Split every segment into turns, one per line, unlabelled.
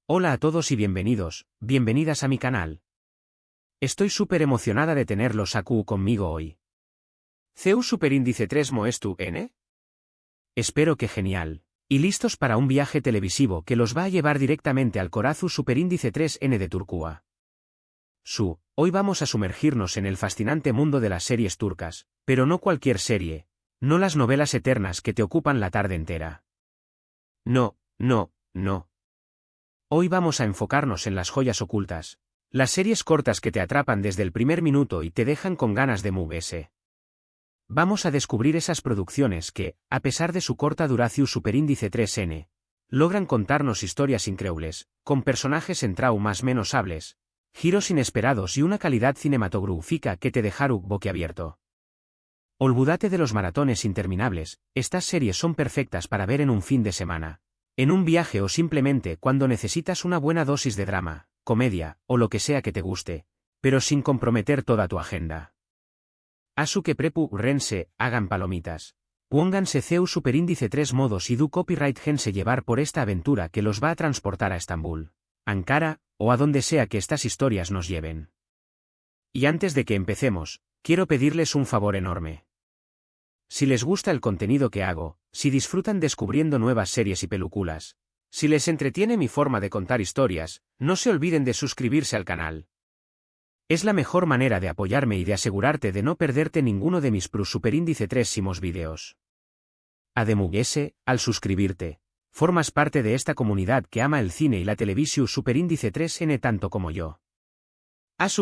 Hola a todos y bienvenidas a mi canal. Estoy súper emocionada de tenerlos aquí conmigo hoy. ¿CEU superíndice 3 Moestu N? Espero que genial. Y listos para un viaje televisivo que los va a llevar directamente al Corazu superíndice 3N de Turcua. Hoy vamos a sumergirnos en el fascinante mundo de las series turcas, pero no cualquier serie, no las novelas eternas que te ocupan la tarde entera. No. Hoy vamos a enfocarnos en las joyas ocultas, las series cortas que te atrapan desde el primer minuto y te dejan con ganas de moverse. Vamos a descubrir esas producciones que, a pesar de su corta duración superíndice 3N, logran contarnos historias increíbles, con personajes en traumas menos hables, giros inesperados y una calidad cinematográfica que te dejaron boquiabierto. Olvídate de los maratones interminables, estas series son perfectas para ver en un fin de semana, en un viaje o simplemente cuando necesitas una buena dosis de drama, comedia, o lo que sea que te guste, pero sin comprometer toda tu agenda. Asuke prepu rense, hagan palomitas. Pónganse CEU superíndice 3 modos y do copyright gense llevar por esta aventura que los va a transportar a Estambul, Ankara, o a donde sea que estas historias nos lleven. Y antes de que empecemos, quiero pedirles un favor enorme. Si les gusta el contenido que hago, si disfrutan descubriendo nuevas series y películas, si les entretiene mi forma de contar historias, no se olviden de suscribirse al canal. Es la mejor manera de apoyarme y de asegurarte de no perderte ninguno de mis superíndice 3 videos. Además, al suscribirte, formas parte de esta comunidad que ama el cine y la televisión superíndice 3N tanto como yo.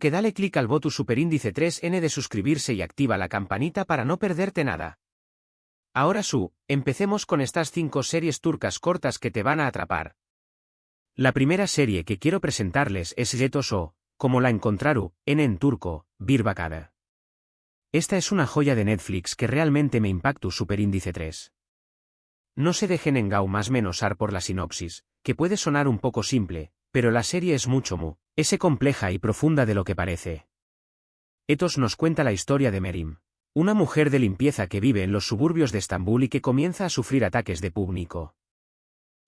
Que dale clic al botón superíndice 3N de suscribirse y activa la campanita para no perderte nada. Ahora empecemos con estas 5 series turcas cortas que te van a atrapar. La primera serie que quiero presentarles es Yetos o, como la encontraru, en turco, Bir Bakada. Esta es una joya de Netflix que realmente me impactó superíndice 3. No se dejen engañar por la sinopsis, que puede sonar un poco simple, pero la serie es mucho compleja y profunda de lo que parece. Etos nos cuenta la historia de Merim, una mujer de limpieza que vive en los suburbios de Estambul y que comienza a sufrir ataques de pánico.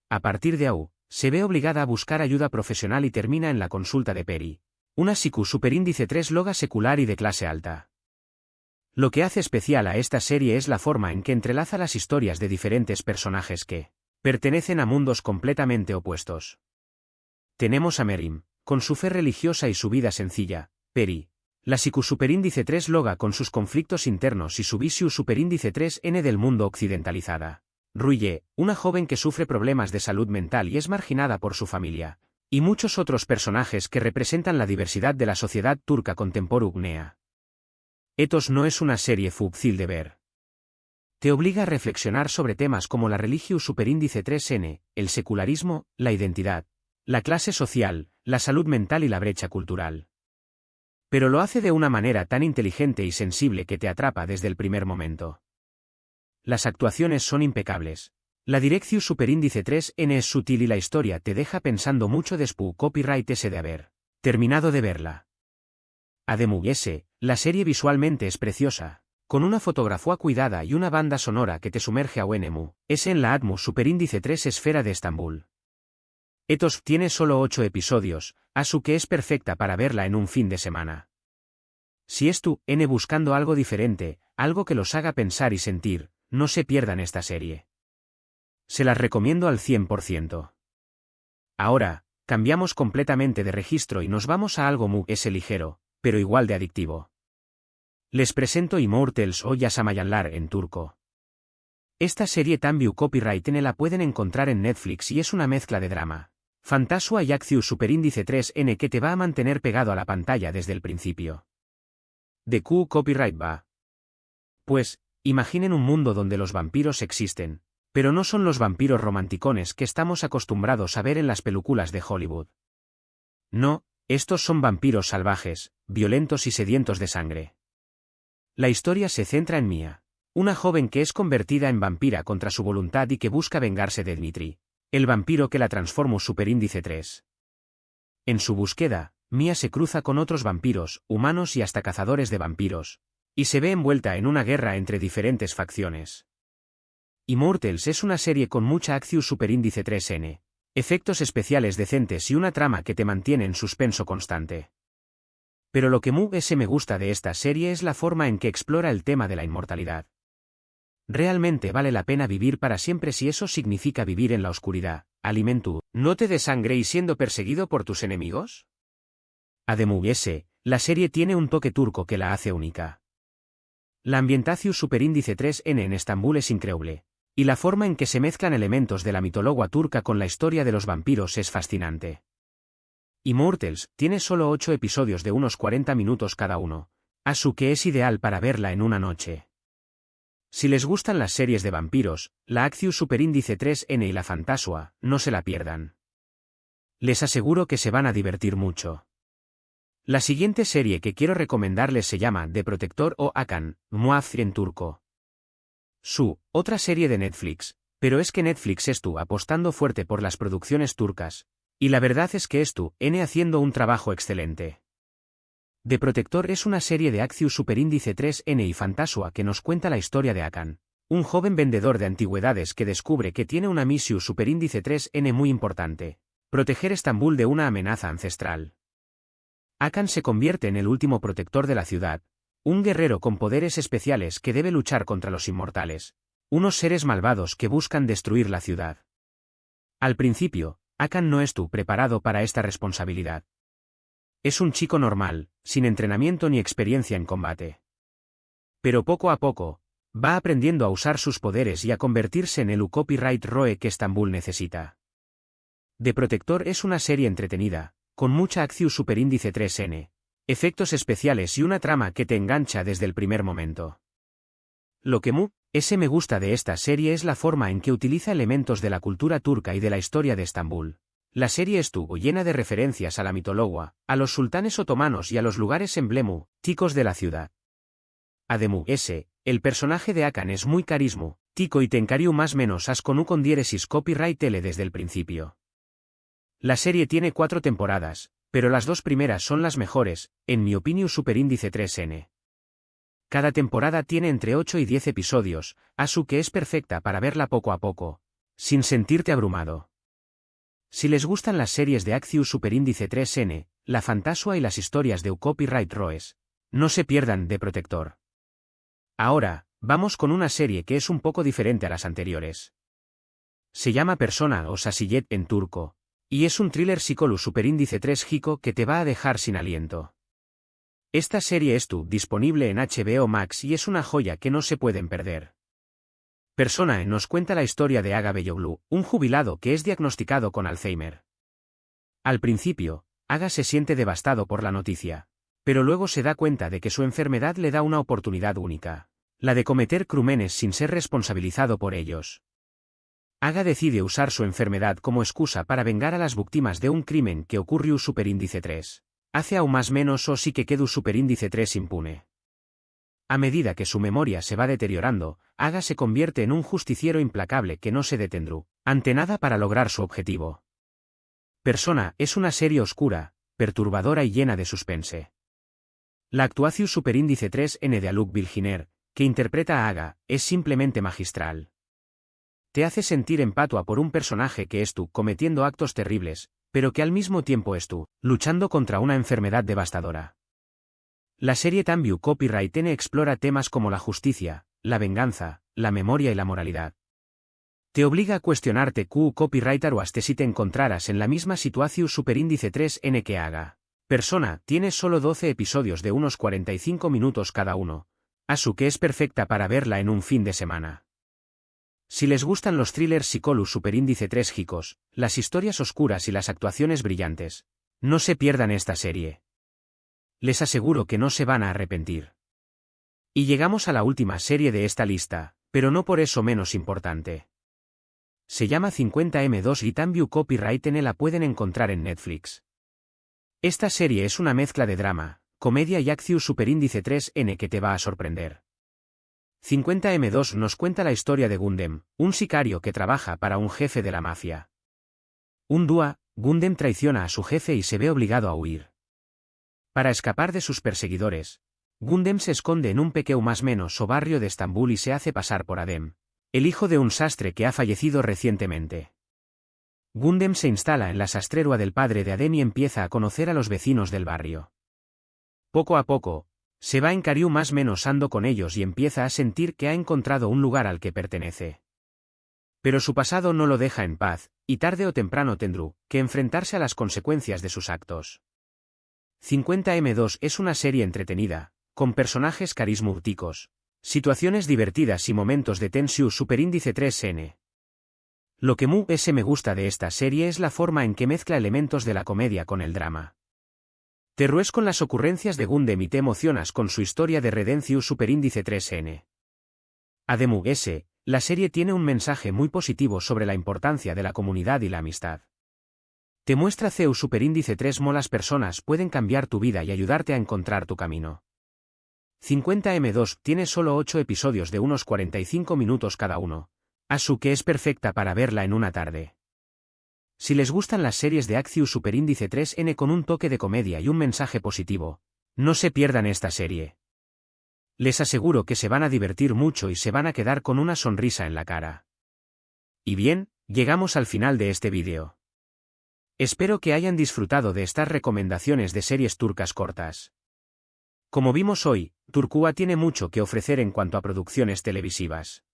A partir de ahí, se ve obligada a buscar ayuda profesional y termina en la consulta de Peri, una psicu superíndice 3 loga secular y de clase alta. Lo que hace especial a esta serie es la forma en que entrelaza las historias de diferentes personajes que pertenecen a mundos completamente opuestos. Tenemos a Merim, con su fe religiosa y su vida sencilla, Peri, la psicu superíndice 3 loga con sus conflictos internos y su visión superíndice 3N del mundo occidentalizada. Ruye, una joven que sufre problemas de salud mental y es marginada por su familia, y muchos otros personajes que representan la diversidad de la sociedad turca contemporánea. Etos no es una serie fácil de ver. Te obliga a reflexionar sobre temas como la religión superíndice 3N, el secularismo, la identidad, la clase social, la salud mental y la brecha cultural. Pero lo hace de una manera tan inteligente y sensible que te atrapa desde el primer momento. Las actuaciones son impecables. La dirección superíndice 3N es sutil y la historia te deja pensando mucho después copyright ese de haber terminado de verla. Además, la serie visualmente es preciosa, con una fotografía cuidada y una banda sonora que te sumerge a Wenemu, es en la Atmos superíndice 3 esfera de Estambul. Etos tiene solo 8 episodios, que es perfecta para verla en un fin de semana. Si es tú, buscando algo diferente, algo que los haga pensar y sentir, no se pierdan esta serie. Se las recomiendo al 100%. Ahora, cambiamos completamente de registro y nos vamos a algo ligero, pero igual de adictivo. Les presento Immortals o Yasamayanlar en turco. Esta serie también copyright la pueden encontrar en Netflix y es una mezcla de drama, fantasía y acción superíndice 3N que te va a mantener pegado a la pantalla desde el principio. ¿De qué copyright va? Pues, imaginen un mundo donde los vampiros existen, pero no son los vampiros romanticones que estamos acostumbrados a ver en las películas de Hollywood. No, estos son vampiros salvajes, violentos y sedientos de sangre. La historia se centra en Mia, una joven que es convertida en vampira contra su voluntad y que busca vengarse de Dmitri, el vampiro que la transformó superíndice 3. En su búsqueda, Mia se cruza con otros vampiros, humanos y hasta cazadores de vampiros, y se ve envuelta en una guerra entre diferentes facciones. Immortals es una serie con mucha acción superíndice 3N, efectos especiales decentes y una trama que te mantiene en suspenso constante. Pero lo que me gusta de esta serie es la forma en que explora el tema de la inmortalidad. ¿Realmente vale la pena vivir para siempre si eso significa vivir en la oscuridad, alimentu, no te des sangre y siendo perseguido por tus enemigos? La serie tiene un toque turco que la hace única. La ambientación superíndice 3N en Estambul es increíble, y la forma en que se mezclan elementos de la mitología turca con la historia de los vampiros es fascinante. Immortals tiene solo 8 episodios de unos 40 minutos cada uno, así que es ideal para verla en una noche. Si les gustan las series de vampiros, la Acciu Superíndice 3N y la Fantasua, no se la pierdan. Les aseguro que se van a divertir mucho. La siguiente serie que quiero recomendarles se llama The Protector o Hakan, Muaf en turco. Otra serie de Netflix, pero es que Netflix apostando fuerte por las producciones turcas, y la verdad es que haciendo un trabajo excelente. The Protector es una serie de Acciu Superíndice 3N y Fantasua que nos cuenta la historia de Hakan, un joven vendedor de antigüedades que descubre que tiene una misión Superíndice 3N muy importante: proteger Estambul de una amenaza ancestral. Hakan se convierte en el último protector de la ciudad, un guerrero con poderes especiales que debe luchar contra los inmortales, unos seres malvados que buscan destruir la ciudad. Al principio, Hakan no estuvo preparado para esta responsabilidad. Es un chico normal, sin entrenamiento ni experiencia en combate. Pero poco a poco, va aprendiendo a usar sus poderes y a convertirse en el copyright Roe que Estambul necesita. The Protector es una serie entretenida, con mucha Acciu Superíndice 3N, efectos especiales y una trama que te engancha desde el primer momento. Lo que me gusta de esta serie es la forma en que utiliza elementos de la cultura turca y de la historia de Estambul. La serie estuvo llena de referencias a la mitología, a los sultanes otomanos y a los lugares emblemáticos de la ciudad. El personaje de Hakan es muy carismático y te encariu más menos as con diéresis copyright tele desde el principio. La serie tiene 4 temporadas, pero las 2 primeras son las mejores, en mi opinión Superíndice 3N. Cada temporada tiene entre 8 y 10 episodios, así que es perfecta para verla poco a poco, sin sentirte abrumado. Si les gustan las series de Acciu Superíndice 3N, la Fantasua y las historias de copyright Roes, no se pierdan The Protector. Ahora, vamos con una serie que es un poco diferente a las anteriores. Se llama Persona o Sasiyet en turco, y es un thriller psicólogo superíndice 3 Jico que te va a dejar sin aliento. Esta serie disponible en HBO Max y es una joya que no se pueden perder. Persona nos cuenta la historia de Aga Beyoglu, un jubilado que es diagnosticado con Alzheimer. Al principio, Aga se siente devastado por la noticia, pero luego se da cuenta de que su enfermedad le da una oportunidad única, la de cometer crímenes sin ser responsabilizado por ellos. Aga decide usar su enfermedad como excusa para vengar a las víctimas de un crimen que ocurrió superíndice 3. Hace aún más menos o sí que quedó superíndice 3 impune. A medida que su memoria se va deteriorando, Aga se convierte en un justiciero implacable que no se detendrá ante nada para lograr su objetivo. Persona es una serie oscura, perturbadora y llena de suspense. La actuación superíndice 3N de Aluk Bilginer, que interpreta a Aga, es simplemente magistral. Te hace sentir empatia por un personaje que cometiendo actos terribles, pero que al mismo tiempo luchando contra una enfermedad devastadora. La serie Tambiu Copyright N explora temas como la justicia, la venganza, la memoria y la moralidad. Te obliga a cuestionarte copyrightar o hasta si te encontraras en la misma situación superíndice 3N que Aga. Persona tiene solo 12 episodios de unos 45 minutos cada uno, así que es perfecta para verla en un fin de semana. Si les gustan los thrillers psicólogos superíndice 3 Jicos, las historias oscuras y las actuaciones brillantes, no se pierdan esta serie. Les aseguro que no se van a arrepentir. Y llegamos a la última serie de esta lista, pero no por eso menos importante. Se llama 50M2 y Tambiu Copyright N la pueden encontrar en Netflix. Esta serie es una mezcla de drama, comedia y acción superíndice 3N que te va a sorprender. 50M2 nos cuenta la historia de Gundem, un sicario que trabaja para un jefe de la mafia. Un día, Gundem traiciona a su jefe y se ve obligado a huir. Para escapar de sus perseguidores, Gundem se esconde en un pequeño más menos o barrio de Estambul y se hace pasar por Adem, el hijo de un sastre que ha fallecido recientemente. Gundam se instala en la sastrerua del padre de Aden y empieza a conocer a los vecinos del barrio. Poco a poco, se va en Karyu más menos ando con ellos y empieza a sentir que ha encontrado un lugar al que pertenece. Pero su pasado no lo deja en paz, y tarde o temprano tendrá que enfrentarse a las consecuencias de sus actos. 50M2 es una serie entretenida, con personajes carismáticos, situaciones divertidas y momentos de tensión superíndice 3N. Lo que me gusta de esta serie es la forma en que mezcla elementos de la comedia con el drama. Te ríes con las ocurrencias de Gundam y te emocionas con su historia de redención superíndice 3N. Además, la serie tiene un mensaje muy positivo sobre la importancia de la comunidad y la amistad. Te muestra CEU superíndice 3 molas personas pueden cambiar tu vida y ayudarte a encontrar tu camino. 50M2 tiene solo 8 episodios de unos 45 minutos cada uno. Así que es perfecta para verla en una tarde. Si les gustan las series de acción superíndice 3N con un toque de comedia y un mensaje positivo, no se pierdan esta serie. Les aseguro que se van a divertir mucho y se van a quedar con una sonrisa en la cara. Y bien, llegamos al final de este vídeo. Espero que hayan disfrutado de estas recomendaciones de series turcas cortas. Como vimos hoy, Turquía tiene mucho que ofrecer en cuanto a producciones televisivas.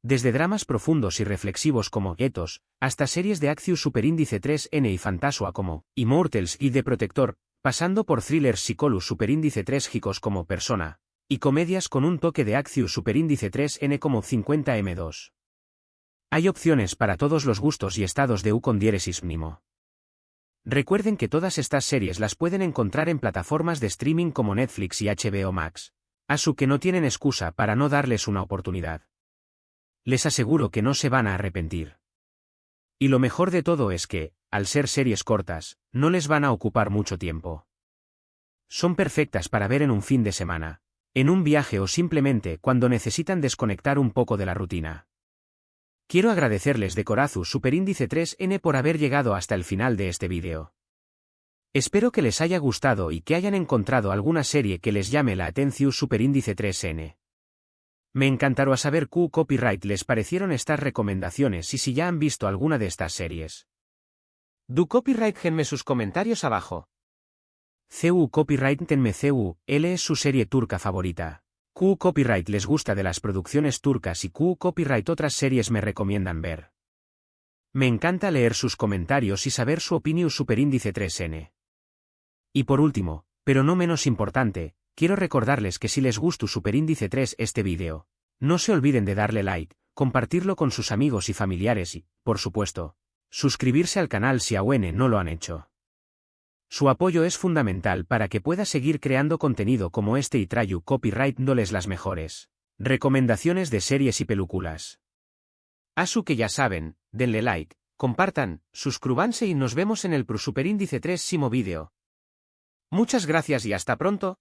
Desde dramas profundos y reflexivos como Ethos, hasta series de acción superíndice 3N y Fantasua como Immortals y The Protector, pasando por thrillers psicolus superíndice 3 chicos como Persona, y comedias con un toque de acción superíndice 3N como 50M2. Hay opciones para todos los gustos y estados de U con diéresis mínimo. Recuerden que todas estas series las pueden encontrar en plataformas de streaming como Netflix y HBO Max, así que no tienen excusa para no darles una oportunidad. Les aseguro que no se van a arrepentir. Y lo mejor de todo es que, al ser series cortas, no les van a ocupar mucho tiempo. Son perfectas para ver en un fin de semana, en un viaje o simplemente cuando necesitan desconectar un poco de la rutina. Quiero agradecerles de corazón superíndice 3N por haber llegado hasta el final de este vídeo. Espero que les haya gustado y que hayan encontrado alguna serie que les llame la atención superíndice 3N. Me encantará saber qué copyright les parecieron estas recomendaciones y si ya han visto alguna de estas series. Du copyright genme sus comentarios abajo. CU copyright tenme CU, L es su serie turca favorita. Q copyright les gusta de las producciones turcas y Q copyright otras series me recomiendan ver. Me encanta leer sus comentarios y saber su opinión superíndice 3N. Y por último, pero no menos importante, quiero recordarles que si les gustó superíndice 3 este vídeo, no se olviden de darle like, compartirlo con sus amigos y familiares y, por supuesto, suscribirse al canal si aún no lo han hecho. Su apoyo es fundamental para que pueda seguir creando contenido como este y traigo copyright dándoles las mejores recomendaciones de series y películas. Así que ya saben, denle like, compartan, suscríbanse y nos vemos en el superíndice 3 vídeo. Muchas gracias y hasta pronto.